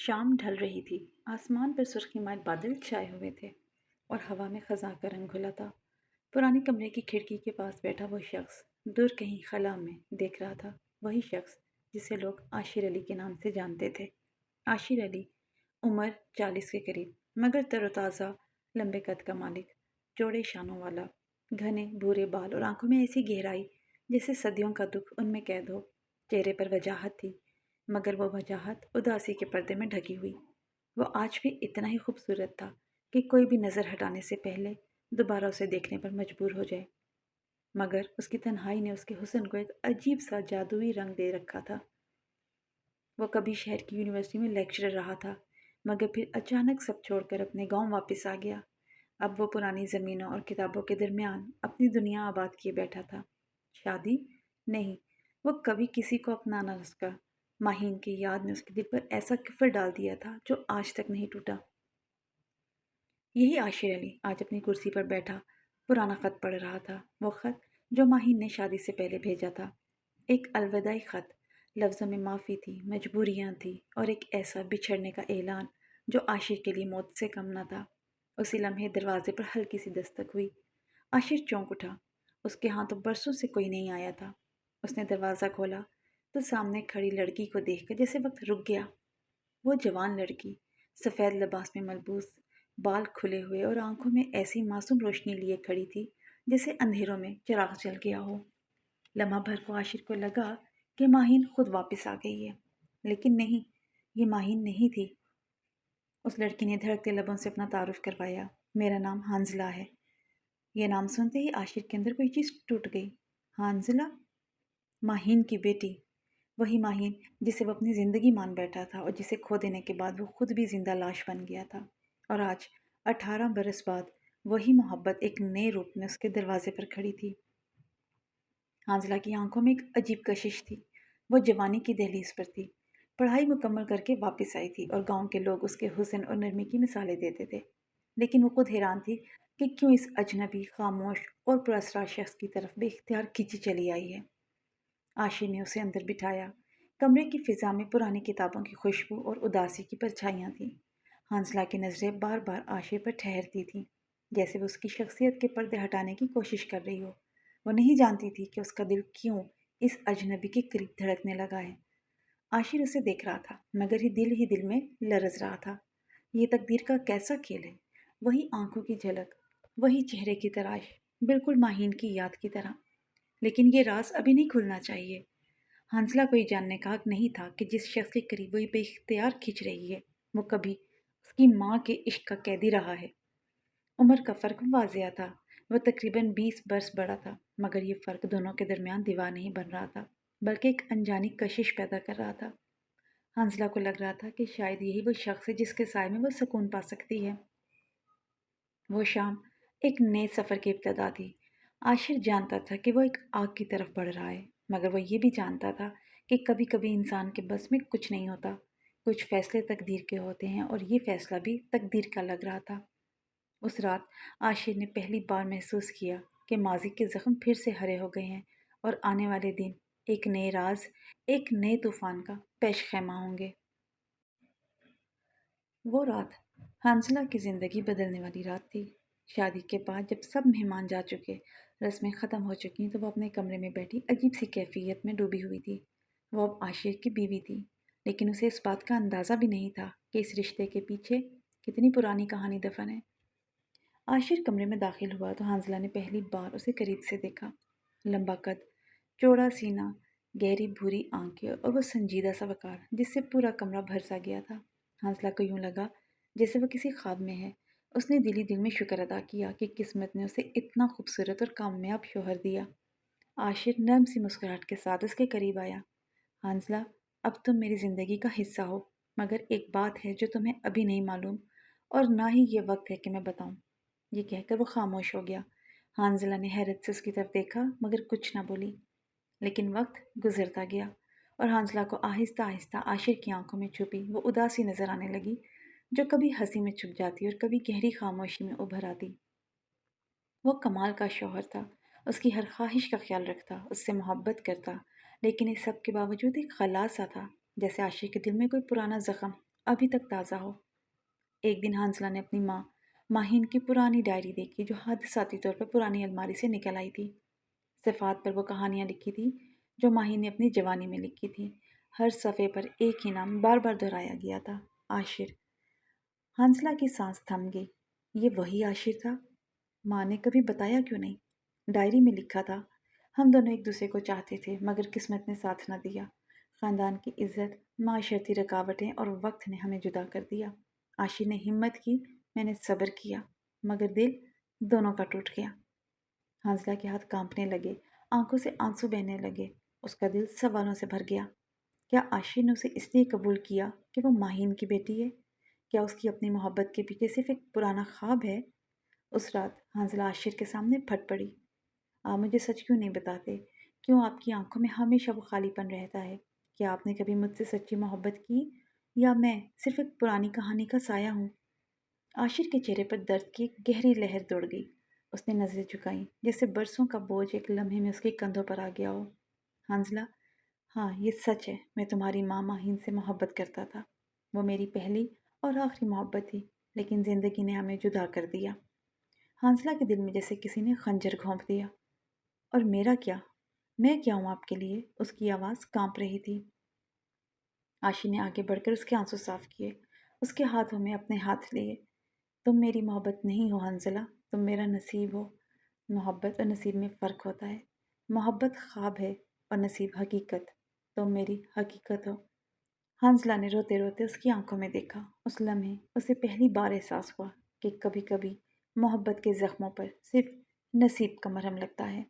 شام ڈھل رہی تھی۔ آسمان پر سرخی مائل بادل چھائے ہوئے تھے اور ہوا میں خزاں کا رنگ گھلا تھا۔ پرانے کمرے کی کھڑکی کے پاس بیٹھا وہ شخص دور کہیں خلا میں دیکھ رہا تھا، وہی شخص جسے لوگ عاشر علی کے نام سے جانتے تھے۔ عاشر علی، عمر 40 کے قریب، مگر تر و تازہ، لمبے قد کا مالک، چوڑے شانوں والا، گھنے بھورے بال اور آنکھوں میں ایسی گہرائی جیسے صدیوں کا دکھ ان میں قید ہو۔ چہرے پر وجاہت تھی، مگر وہ وجاہت اداسی کے پردے میں ڈھکی ہوئی۔ وہ آج بھی اتنا ہی خوبصورت تھا کہ کوئی بھی نظر ہٹانے سے پہلے دوبارہ اسے دیکھنے پر مجبور ہو جائے، مگر اس کی تنہائی نے اس کے حسن کو ایک عجیب سا جادوئی رنگ دے رکھا تھا۔ وہ کبھی شہر کی یونیورسٹی میں لیکچرر رہا تھا، مگر پھر اچانک سب چھوڑ کر اپنے گاؤں واپس آ گیا۔ اب وہ پرانی زمینوں اور کتابوں کے درمیان اپنی دنیا آباد کیے بیٹھا تھا۔ شادی؟ نہیں، وہ کبھی کسی کو اپنانا نہ سکا۔ ماہین کی یاد نے اس کے دل پر ایسا قفل ڈال دیا تھا جو آج تک نہیں ٹوٹا۔ یہی عاشر علی آج اپنی کرسی پر بیٹھا پرانا خط پڑھ رہا تھا، وہ خط جو ماہین نے شادی سے پہلے بھیجا تھا۔ ایک الوداعی خط، لفظوں میں معافی تھی، مجبوریاں تھی اور ایک ایسا بچھڑنے کا اعلان جو عاشر کے لیے موت سے کم نہ تھا۔ اسی لمحے دروازے پر ہلکی سی دستک ہوئی۔ عاشر چونک اٹھا، اس کے ہاں تو برسوں سے کوئی نہیں آیا تھا۔ اس نے دروازہ کھولا تو سامنے کھڑی لڑکی کو دیکھ کر جیسے وقت رک گیا۔ وہ جوان لڑکی، سفید لباس میں ملبوس، بال کھلے ہوئے اور آنکھوں میں ایسی معصوم روشنی لیے کھڑی تھی جیسے اندھیروں میں چراغ جل گیا ہو۔ لمحہ بھر کو عاشر کو لگا کہ ماہین خود واپس آ گئی ہے، لیکن نہیں، یہ ماہین نہیں تھی۔ اس لڑکی نے دھڑکتے لبوں سے اپنا تعارف کروایا۔ میرا نام حنظلہ ہے۔ یہ نام سنتے ہی عاشر کے اندر کوئی چیز ٹوٹ گئی۔ حنظلہ؟ ماہین کی بیٹی، وہی ماہین جسے وہ اپنی زندگی مان بیٹھا تھا اور جسے کھو دینے کے بعد وہ خود بھی زندہ لاش بن گیا تھا، اور آج 18 برس بعد وہی محبت ایک نئے روپ میں اس کے دروازے پر کھڑی تھی۔ حنظلہ کی آنکھوں میں ایک عجیب کشش تھی۔ وہ جوانی کی دہلیز پر تھی، پڑھائی مکمل کر کے واپس آئی تھی اور گاؤں کے لوگ اس کے حسن اور نرمی کی مثالیں دیتے تھے، لیکن وہ خود حیران تھی کہ کیوں اس اجنبی، خاموش اور پراسرار شخص کی طرف بے اختیار کھینچی چلی آئی ہے۔ عاشر نے اسے اندر بٹھایا۔ کمرے کی فضا میں پرانی کتابوں کی خوشبو اور اداسی کی پرچھائیاں تھیں۔ حنظلہ کی نظریں بار بار عاشر پر ٹھہرتی تھیں، جیسے وہ اس کی شخصیت کے پردے ہٹانے کی کوشش کر رہی ہو۔ وہ نہیں جانتی تھی کہ اس کا دل کیوں اس اجنبی کے قریب دھڑکنے لگا ہے۔ عاشر اسے دیکھ رہا تھا، مگر ہی دل میں لرز رہا تھا۔ یہ تقدیر کا کیسا کھیل ہے؟ وہی آنکھوں کی جھلک، وہی چہرے کی تراش، بالکل ماہین کی یاد کی طرح۔ لیکن یہ راز ابھی نہیں کھلنا چاہیے۔ حنظلہ کو یہ جاننے کا حق نہیں تھا کہ جس شخص کے قریب وہ بے اختیار کھنچ رہی ہے، وہ کبھی اس کی ماں کے عشق کا قیدی رہا ہے۔ عمر کا فرق واضح تھا، وہ تقریباً 20 برس بڑا تھا، مگر یہ فرق دونوں کے درمیان دیوار نہیں بن رہا تھا، بلکہ ایک انجانی کشش پیدا کر رہا تھا۔ حنظلہ کو لگ رہا تھا کہ شاید یہی وہ شخص ہے جس کے سائے میں وہ سکون پا سکتی ہے۔ وہ شام ایک نئے سفر کی ابتدا تھی۔ عاشر جانتا تھا کہ وہ ایک آگ کی طرف بڑھ رہا ہے، مگر وہ یہ بھی جانتا تھا کہ کبھی کبھی انسان کے بس میں کچھ نہیں ہوتا، کچھ فیصلے تقدیر کے ہوتے ہیں، اور یہ فیصلہ بھی تقدیر کا لگ رہا تھا۔ اس رات عاشر نے پہلی بار محسوس کیا کہ ماضی کے زخم پھر سے ہرے ہو گئے ہیں اور آنے والے دن ایک نئے راز، ایک نئے طوفان کا پیش خیمہ ہوں گے۔ وہ رات حنظلہ کی زندگی بدلنے والی رات تھی۔ شادی کے بعد جب سب مہمان جا چکے، رسمیں ختم ہو چکی تو وہ اپنے کمرے میں بیٹھی عجیب سی کیفیت میں ڈوبی ہوئی تھی۔ وہ اب عاشر کی بیوی تھی، لیکن اسے اس بات کا اندازہ بھی نہیں تھا کہ اس رشتے کے پیچھے کتنی پرانی کہانی دفن ہے۔ عاشر کمرے میں داخل ہوا تو حنظلہ نے پہلی بار اسے قریب سے دیکھا۔ لمبا قد، چوڑا سینہ، گہری بھوری آنکھیں اور وہ سنجیدہ سا وقار جس سے پورا کمرہ بھر سا گیا تھا۔ حنظلہ کو یوں لگا جیسے وہ کسی خواب میں ہے۔ اس نے دل ہی دل میں شکر ادا کیا کہ قسمت نے اسے اتنا خوبصورت اور کامیاب شوہر دیا۔ عاشر نرم سی مسکراہٹ کے ساتھ اس کے قریب آیا۔ حنظلہ، اب تم میری زندگی کا حصہ ہو، مگر ایک بات ہے جو تمہیں ابھی نہیں معلوم، اور نہ ہی یہ وقت ہے کہ میں بتاؤں۔ یہ کہہ کر وہ خاموش ہو گیا۔ حنظلہ نے حیرت سے اس کی طرف دیکھا مگر کچھ نہ بولی۔ لیکن وقت گزرتا گیا اور حنظلہ کو آہستہ آہستہ عاشر کی آنکھوں میں چھپی وہ اداسی نظر آنے لگی جو کبھی ہنسی میں چھپ جاتی اور کبھی گہری خاموشی میں ابھر آتی۔ وہ کمال کا شوہر تھا، اس کی ہر خواہش کا خیال رکھتا، اس سے محبت کرتا، لیکن اس سب کے باوجود ایک خلا سا تھا، جیسے عاشر کے دل میں کوئی پرانا زخم ابھی تک تازہ ہو۔ ایک دن حنزلہ نے اپنی ماں ماہین کی پرانی ڈائری دیکھی جو حادثاتی طور پر پرانی الماری سے نکل آئی تھی۔ صفحات پر وہ کہانیاں لکھی تھی جو ماہین نے اپنی جوانی میں لکھی تھی۔ ہر صفحے پر ایک ہی نام بار بار دہرایا گیا تھا، عاشر۔ حنزلہ کی سانس تھم گئی۔ یہ وہی عاشر تھا؟ ماں نے کبھی بتایا کیوں نہیں؟ ڈائری میں لکھا تھا، ہم دونوں ایک دوسرے کو چاہتے تھے مگر قسمت نے ساتھ نہ دیا۔ خاندان کی عزت، معاشرتی رکاوٹیں اور وقت نے ہمیں جدا کر دیا۔ عاشر نے ہمت کی، میں نے صبر کیا، مگر دل دونوں کا ٹوٹ گیا۔ حنزلہ کے ہاتھ کانپنے لگے، آنکھوں سے آنسو بہنے لگے۔ اس کا دل سوالوں سے بھر گیا۔ کیا عاشر نے اسے اس لیے قبول کیا کہ وہ ماہین کی بیٹی ہے؟ کیا اس کی اپنی محبت کے پیچھے صرف ایک پرانا خواب ہے؟ اس رات حنزلہ عاشر کے سامنے پھٹ پڑی۔ آپ مجھے سچ کیوں نہیں بتاتے؟ کیوں آپ کی آنکھوں میں ہمیشہ وہ خالی پن رہتا ہے؟ کیا آپ نے کبھی مجھ سے سچی محبت کی یا میں صرف ایک پرانی کہانی کا سایہ ہوں؟ عاشر کے چہرے پر درد کی ایک گہری لہر دوڑ گئی۔ اس نے نظریں جھکائیں جیسے برسوں کا بوجھ ایک لمحے میں اس کے کندھوں پر آ گیا ہو۔ حنزلہ، ہاں یہ سچ ہے، میں تمہاری ماں ماہین سے محبت کرتا تھا۔ وہ میری پہلی اور آخری محبت تھی، لیکن زندگی نے ہمیں جدا کر دیا۔ حنزلہ کے دل میں جیسے کسی نے خنجر گھونپ دیا۔ اور میرا کیا؟ میں کیا ہوں آپ کے لیے؟ اس کی آواز کانپ رہی تھی۔ عاشر نے آگے بڑھ کر اس کے آنسو صاف کیے، اس کے ہاتھوں میں اپنے ہاتھ لیے۔ تم میری محبت نہیں ہو حنزلہ، تم میرا نصیب ہو۔ محبت اور نصیب میں فرق ہوتا ہے۔ محبت خواب ہے اور نصیب حقیقت۔ تم میری حقیقت ہو۔ حنزلہ نے روتے روتے اس کی آنکھوں میں دیکھا۔ اس لمحے اسے پہلی بار احساس ہوا کہ کبھی کبھی محبت کے زخموں پر صرف نصیب کا مرہم لگتا ہے۔